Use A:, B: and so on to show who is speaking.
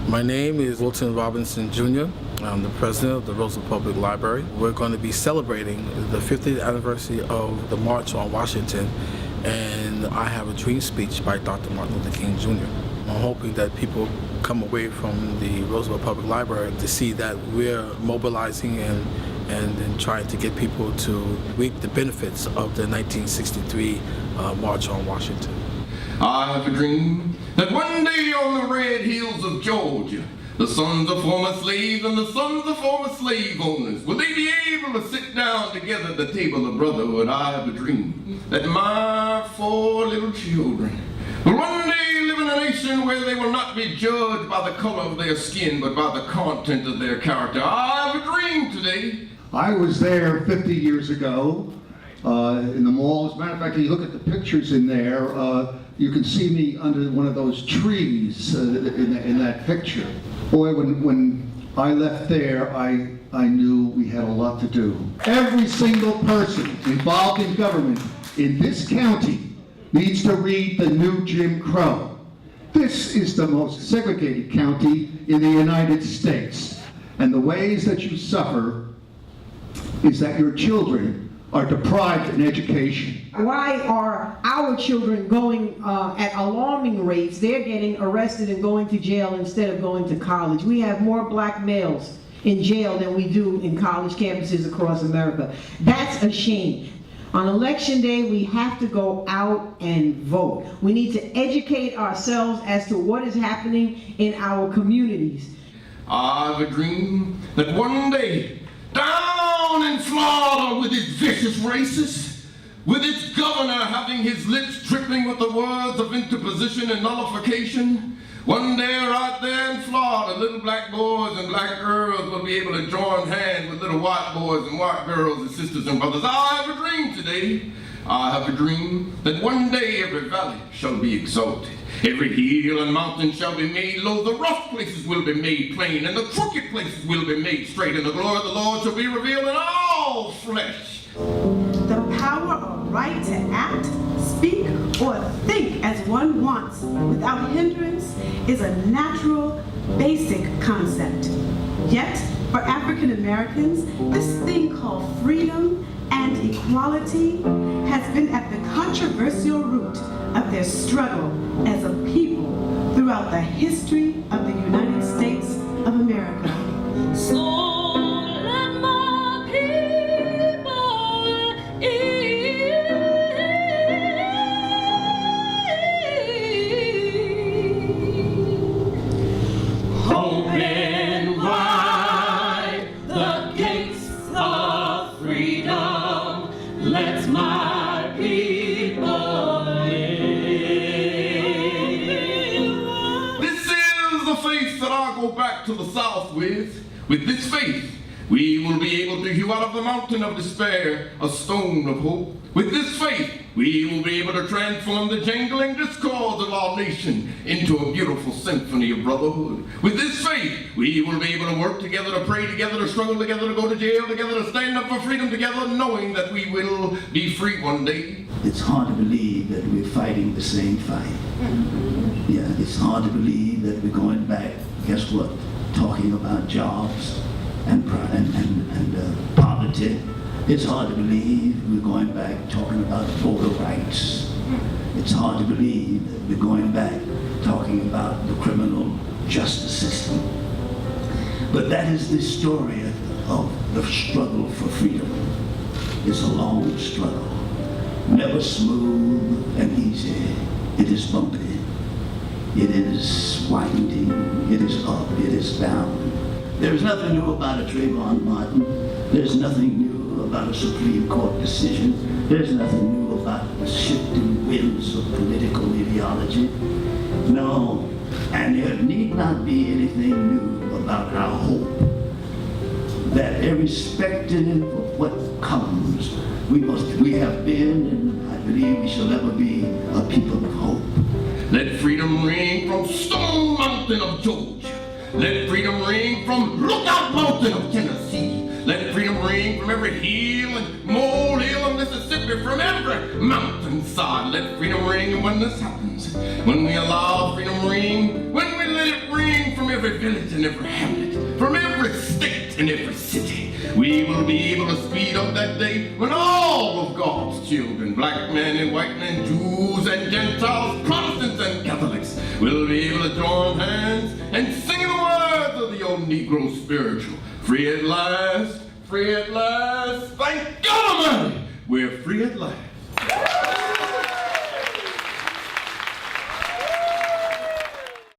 A: My name is Wilton Robinson Jr. I'm the president of the Roosevelt Public Library. We're going to be celebrating the 50th anniversary of the March on Washington, and I have a dream speech by Dr. Martin Luther King Jr. I'm hoping that people come away from the Roosevelt Public Library to see that we're mobilizing and trying to get people to reap the benefits of the 1963 March on Washington.
B: I have a dream that one day on the red hills of Georgia, the sons of former slaves and the sons of former slave owners, will they be able to sit down together at the table of brotherhood? I have a dream that my 4 little children will one day live in a nation where they will not be judged by the color of their skin, but by the content of their character. I have a dream today.
C: I was there 50 years ago in the mall. As a matter of fact, if you look at the pictures in there, you can see me under one of those trees in that picture. Boy, when I left there, I knew we had a lot to do. Every single person involved in government in this county needs to read the new Jim Crow. This is the most segregated county in the United States. And the ways that you suffer is that your children are deprived in education.
D: Why are our children going at alarming rates? They're getting arrested and going to jail instead of going to college. We have more black males in jail than we do in college campuses across America. That's a shame. On election day, we have to go out and vote. We need to educate ourselves as to what is happening in our communities.
B: I have a dream that one day, down in Florida with its vicious racists, with its governor having his lips dripping with the words of interposition and nullification, one day right there in Florida, little black boys and black girls will be able to join hands with little white boys and white girls and sisters and brothers. I have a dream today. I have a dream that one day every valley shall be exalted. Every hill and mountain shall be made low. The rough places will be made plain, and the crooked places will be made straight, and the glory of the Lord shall be revealed in all flesh.
E: The power or right to act, speak, or think as one wants without hindrance is a natural, basic concept. Yet, for African Americans, this thing called freedom and equality has been at the controversial root of their struggle as a people throughout the history of the United States of America.
F: So let my people eat. Open wide the gates of freedom. Let my people
B: faith that I go back to the South with. With this faith, we will be able to hew out of the mountain of despair a stone of hope. With this faith, we will be able to transform the jangling discords of our nation into a beautiful symphony of brotherhood. With this faith, we will be able to work together, to pray together, to struggle together, to go to jail together, to stand up for freedom together, knowing that we will be free one day.
G: It's hard to believe that we're fighting the same fight. Yeah, it's hard to believe that we're going back, guess what, talking about jobs and poverty. It's hard to believe we're going back talking about voter rights. It's hard to believe that we're going back talking about the criminal justice system. But that is the story of the struggle for freedom. It's a long struggle, never smooth and easy. It is bumpy. It is winding, it is up, it is down. There's nothing new about a Trayvon Martin. There's nothing new about a Supreme Court decision. There's nothing new about the shifting winds of political ideology. No, and there need not be anything new about our hope. That irrespective of what comes, we have been, and I believe we shall ever be, a people of hope.
B: Let freedom ring from Stone Mountain of Georgia. Let freedom ring from Lookout Mountain of Tennessee. Let freedom ring from every hill and molehill of Mississippi, from every mountainside. Let freedom ring, and when this happens, when we allow freedom ring, when we let it ring from every village and every hamlet, from every state and every city. We will be able to speed up that day when all of God's children, black men and white men, Jews and Gentiles, Protestants and Catholics, will be able to join hands and sing the words of the old Negro spiritual. Free at last, thank God Almighty, we're free at last.